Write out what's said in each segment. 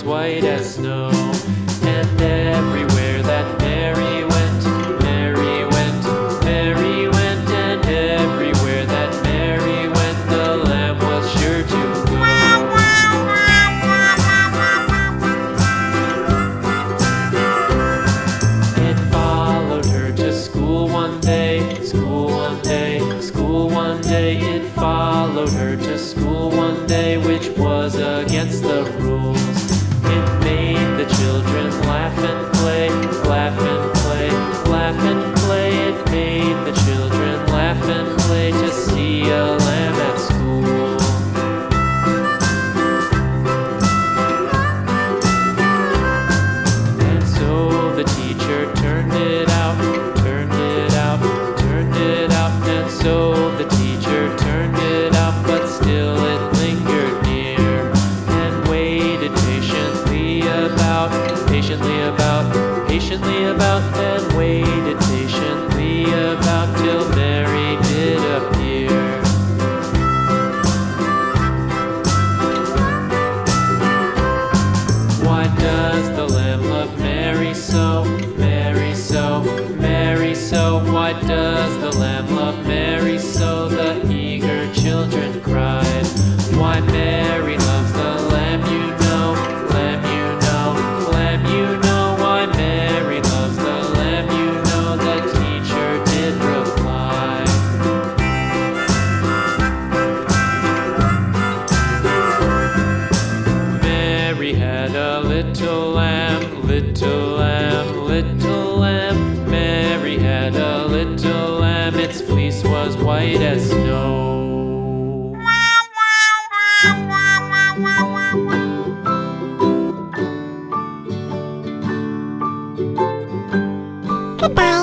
white as snow. And everywhere that Mary went, Mary went, Mary went, and everywhere that Mary went, the lamb was sure to go. It followed her to school one day, school one day, school one day. It followed her to school one day, which was against the rules. It made the children laugh and play, laugh and play, laugh and play. It made the children laugh and play to see a lamb at school. And so the teacher turned it out, turned it out, turned it out. And so the teacher turned it out, but still it lingered near and waited patiently about, patiently about, and waited patiently about till Mary did appear. Why does the lamb love Mary so, Mary so, Mary so? Why does the lamb love Mary so? The eager children cried. Why Mary loves the lamb, you know, lamb, you know, lamb, you know. Why Mary loves the lamb, you know, the teacher did reply. Mary had a little lamb, little lamb, little lamb. Mary had a little lamb, its fleece was white as snow. Goodbye.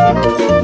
Thank you.